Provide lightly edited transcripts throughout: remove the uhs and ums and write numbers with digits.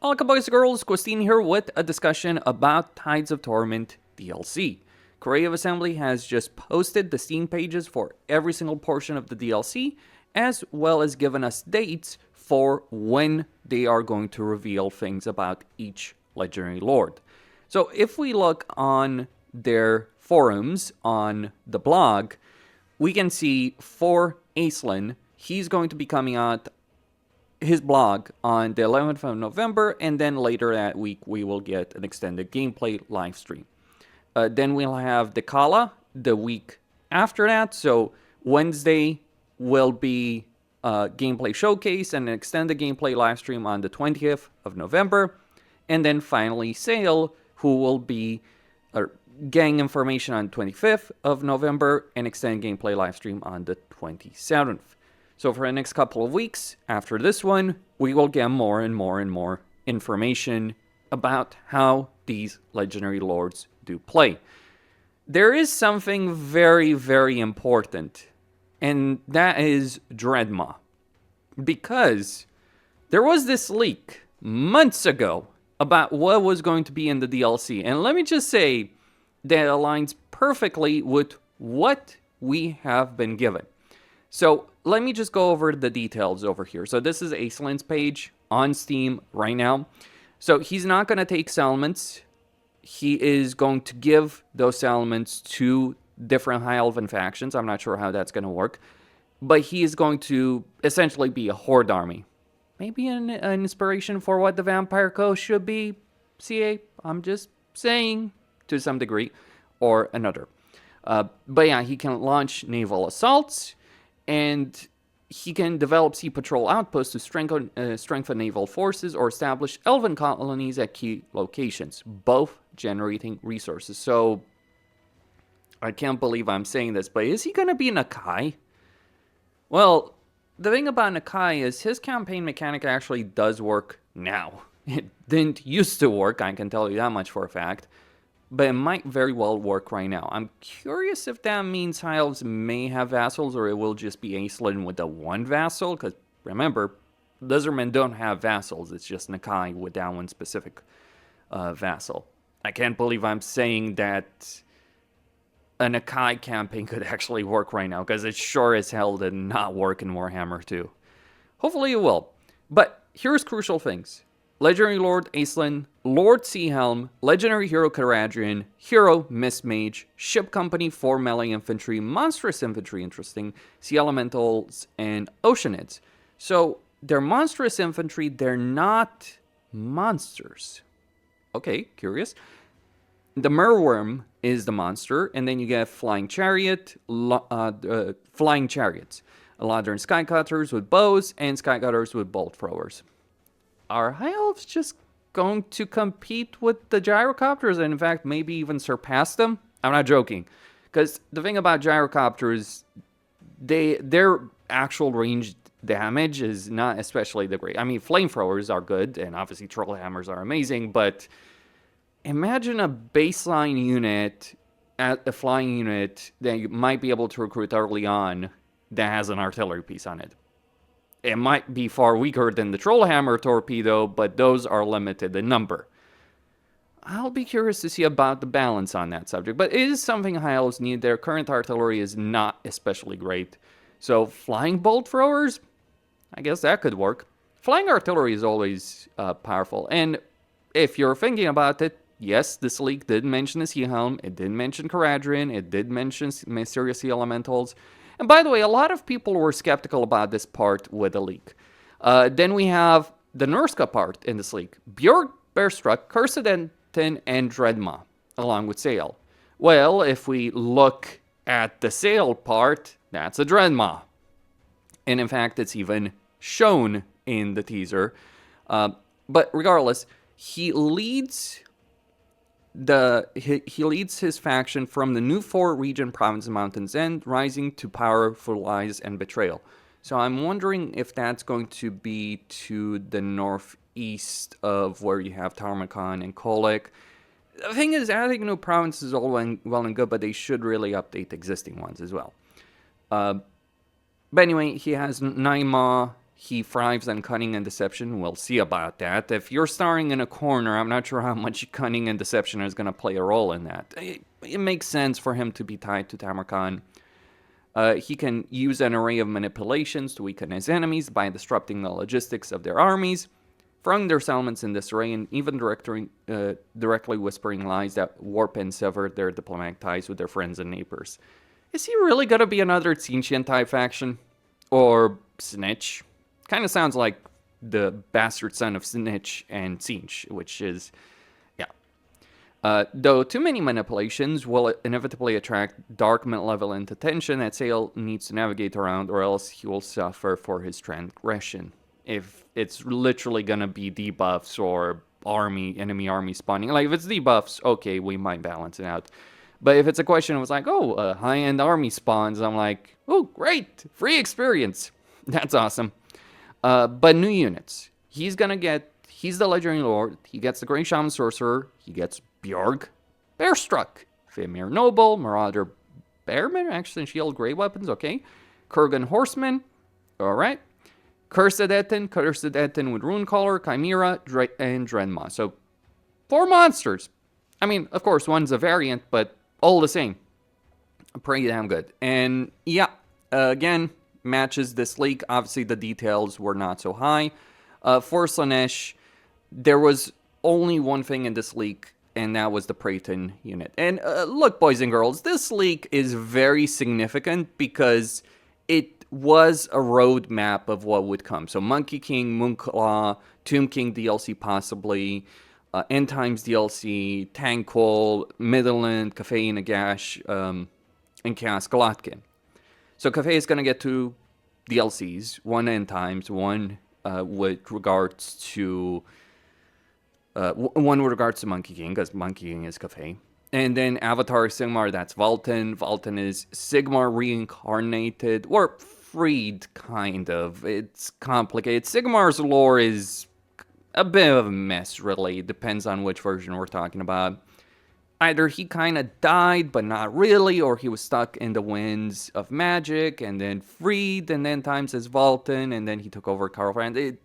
Welcome boys and girls, Christine here with a discussion about Tides of Torment DLC. Creative Assembly has just posted the Steam pages for every single portion of the DLC, as well as given us dates for when they are going to reveal things about each Legendary Lord. So if we look on their forums on the blog, we can see for Aislinn, he's going to be coming out his blog on the 11th of November, and then later that week we will get an extended gameplay live stream. Then we'll have Dechala the week after that, so Wednesday will be a gameplay showcase and an extended gameplay live stream on the 20th of November, and then finally Sayl, who will be getting information on 25th of November and extended gameplay live stream on the 27th. So for the next couple of weeks after this one, we will get more and more information about how these Legendary Lords do play. There is something very, very important, and that is Dreadmaw. Because there was this leak months ago about what was going to be in the DLC, and let me just say that aligns perfectly with what we have been given. So let me just go over the details over here. So this is Aislinn's page on Steam right now. So he's not going to take settlements. He is going to give those settlements to different High Elven factions. I'm not sure how that's going to work. But he is going to essentially be a horde army. Maybe an inspiration for what the Vampire Coast should be. CA, I'm just saying to some degree. Or another. But yeah, he can launch naval assaults. And he can develop sea patrol outposts to strengthen naval forces or establish elven colonies at key locations, both generating resources. So, I can't believe I'm saying this, but is he going to be Nakai? Well, the thing about Nakai is his campaign mechanic actually does work now. It didn't used to work, I can tell you that much for a fact. But it might very well work right now. I'm curious if that means High Elves may have vassals, or it will just be Aislinn with the one vassal. Because remember, Lizardmen don't have vassals. It's just Nakai with that one specific vassal. I can't believe I'm saying that a Nakai campaign could actually work right now, because it sure as hell did not work in Warhammer 2. Hopefully it will. But here's crucial things. Legendary Lord Aislinn, Lord Seahelm, Legendary Hero Caradrian, Hero Mistmage, Ship Company for Melee Infantry, Monstrous Infantry, interesting, Sea Elementals, and Oceanids. So, they're Monstrous Infantry, they're not monsters. Okay, curious. The Merworm is the monster, and then you get Flying Chariots, Eladrin Skycutters with bows, and Skycutters with bolt throwers. Are High Elves just going to compete with the Gyrocopters and in fact maybe even surpass them? I'm not joking. Because the thing about Gyrocopters, their actual ranged damage is not especially the great. I mean, flamethrowers are good, and obviously troll hammers are amazing, but imagine a baseline unit, a flying unit that you might be able to recruit early on that has an artillery piece on it. It might be far weaker than the Trollhammer torpedo, but those are limited in number. I'll be curious to see about the balance on that subject, but it is something High Elves need. Their current artillery is not especially great. So flying bolt throwers, I guess that could work. Flying artillery is always powerful, and if you're thinking about it, yes, this leak did mention the Sea Helm, it did mention Caradrian, it did mention Mysterious Sea Elementals. And by the way, a lot of people were skeptical about this part with the leak. Then we have the Nurska part in this leak. Bjork, Bearstruck, Cursed Anton, and Dreadmaw, along with Sayl. Well, if we look at the Sayl part, that's a Dreadmaw. And in fact, it's even shown in the teaser. But regardless, he leads his faction from the New Four region, province of Mountains End, rising to power for lies and betrayal. So I'm wondering if that's going to be to the northeast of where you have Tarmakon and Kolek. The thing is, adding new provinces is all well and good, but they should really update existing ones as well. But anyway, he has Naima, he thrives on cunning and deception. We'll see about that. If you're starring in a corner, I'm not sure how much cunning and deception is going to play a role in that. It makes sense for him to be tied to Tamarkan. He can use an array of manipulations to weaken his enemies by disrupting the logistics of their armies, throwing their settlements in disarray, and even directly whispering lies that warp and sever their diplomatic ties with their friends and neighbors. Is he really going to be another Tsinchian type faction? Or Snitch? Kind of sounds like the bastard son of Snitch and Tsinch, which is, yeah. Though too many manipulations will inevitably attract dark malevolent attention that Sayl needs to navigate around, or else he will suffer for his transgression. If it's literally gonna be debuffs or enemy army spawning, like if it's debuffs, okay, we might balance it out. But if it's a question, it was like, oh, high-end army spawns, I'm like, oh, great, free experience. That's awesome. But new units. He's the Legendary Lord, he gets the Grey Shaman Sorcerer, he gets Bjorg, Bearstruck, Fimir Noble, Marauder Bearman, Action Shield, Grey Weapons, okay. Kurgan Horseman, alright. Cursed Etten with Rune Caller, Chimera, and Drenma. So, 4 monsters. I mean, of course, one's a variant, but all the same. Pretty damn good. And yeah, again, matches this leak. Obviously, the details were not so high. For Slaanesh, there was only one thing in this leak, and that was the Praeton unit. And look, boys and girls, this leak is very significant because it was a roadmap of what would come. So Monkey King, Moonclaw, Tomb King DLC possibly, End Times DLC, Tankol, Midland, Cafe Nagash, and Chaos Galatkin. So Cafe is going to get 2 DLCs, one End Times, one with regards to Monkey King, because Monkey King is Cafe. And then Avatar Sigmar, that's Vultan. Vultan is Sigmar reincarnated, or freed, kind of. It's complicated. Sigmar's lore is a bit of a mess, really. It depends on which version we're talking about. Either he kind of died, but not really, or he was stuck in the winds of magic, and then freed, and then times as Vultan, and then he took over Karlfrand.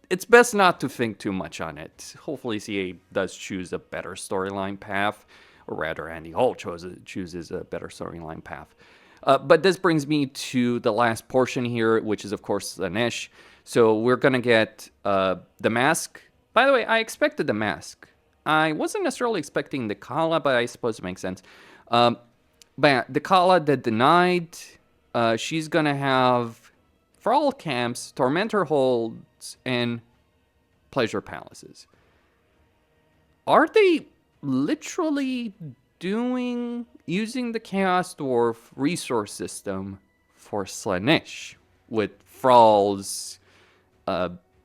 It's best not to think too much on it. Hopefully CA does choose a better storyline path, or rather Andy Hall chooses a better storyline path. But this brings me to the last portion here, which is, of course, Slaanesh. So we're going to get the mask. By the way, I expected the mask. I wasn't necessarily expecting the Dechala, but I suppose it makes sense. But yeah, Dechala, the Denied, she's going to have, for all camps, Tormentor Holds and Pleasure Palaces. Are they literally using the Chaos Dwarf resource system for Slaanesh with Thralls,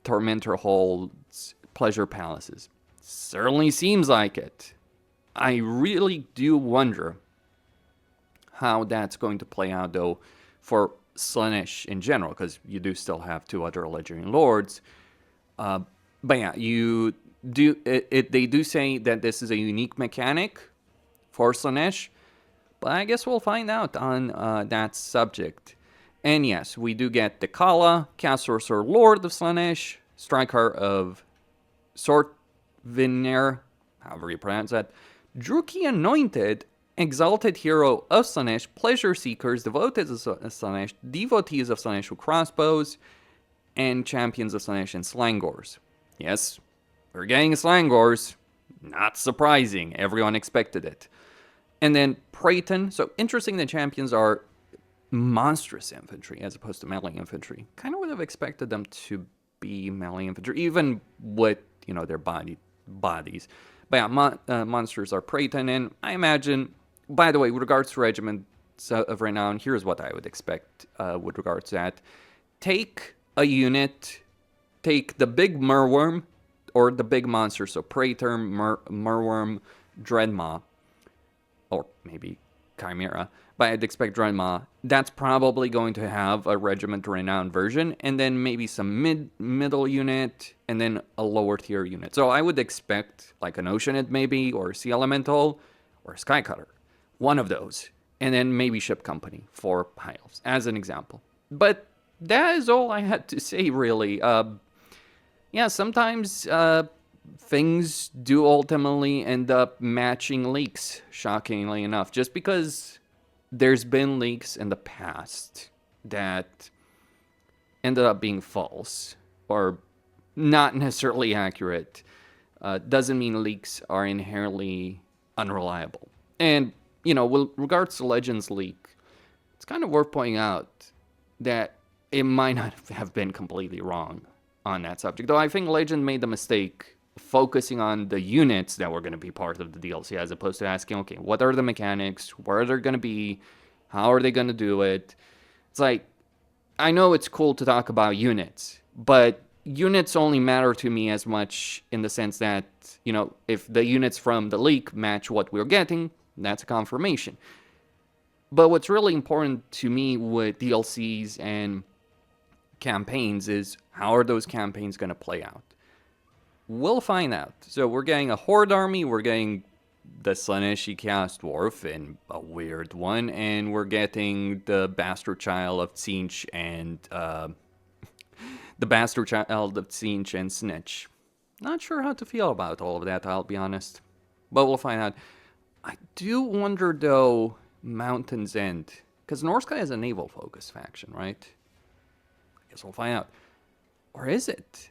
Tormentor Holds, Pleasure Palaces? Certainly seems like it. I really do wonder how that's going to play out, though, for Slaanesh in general, because you do still have 2 other Legendary Lords. But yeah, they do say that this is a unique mechanic for Slaanesh, but I guess we'll find out on that subject. And yes, we do get Dechala, Chaos Sorcerer Lord of Slaanesh, Striker of Sortvinir, however you pronounce that, Druki Anointed, Exalted Hero of Slaanesh, Pleasure Seekers, Devotees of Slaanesh, Devotees of Slaanesh with Crossbows, and Champions of Slaanesh and Slangors. Yes, we're getting Slangors. Not surprising. Everyone expected it. And then Praeton. So interesting that champions are monstrous infantry as opposed to melee infantry. Kind of would have expected them to be melee infantry, even with, their bodies. But yeah, monsters are Praeton, and I imagine, by the way, with regards to regiments of renown, here's what I would expect with regards to that. Take a unit, take the big Merworm, or the big monster, so Praetor, Merworm, Dreadmaw, or maybe Chimera, but I'd expect Dreadmaw. That's probably going to have a Regiment Renowned version, and then maybe some middle unit, and then a lower tier unit. So I would expect like an Oceanid maybe, or Sea Elemental, or Skycutter. One of those. And then maybe Ship Company for High Elves, as an example. But that is all I had to say, really. Yeah, sometimes things do ultimately end up matching leaks, shockingly enough. Just because there's been leaks in the past that ended up being false or not necessarily accurate doesn't mean leaks are inherently unreliable. And, with regards to Legends leak, it's kind of worth pointing out that it might not have been completely wrong on that subject. Though I think Legend made the mistake focusing on the units that were going to be part of the DLC as opposed to asking, okay, what are the mechanics? Where are they going to be? How are they going to do it? It's like, I know it's cool to talk about units, but units only matter to me as much in the sense that, if the units from the leak match what we're getting, that's a confirmation. But what's really important to me with DLCs and campaigns is how are those campaigns going to play out? We'll find out. So we're getting a Horde army, we're getting the Slaanesh cast dwarf in a weird one, and we're getting the bastard child of Tzeentch and Snitch. Not sure how to feel about all of that, I'll be honest. But we'll find out. I do wonder, though, Mountain's End. Because Norsky is a naval-focused faction, right? I guess we'll find out. Or is it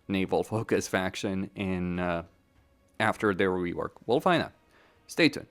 naval-focused faction in after their rework? We'll find out. Stay tuned.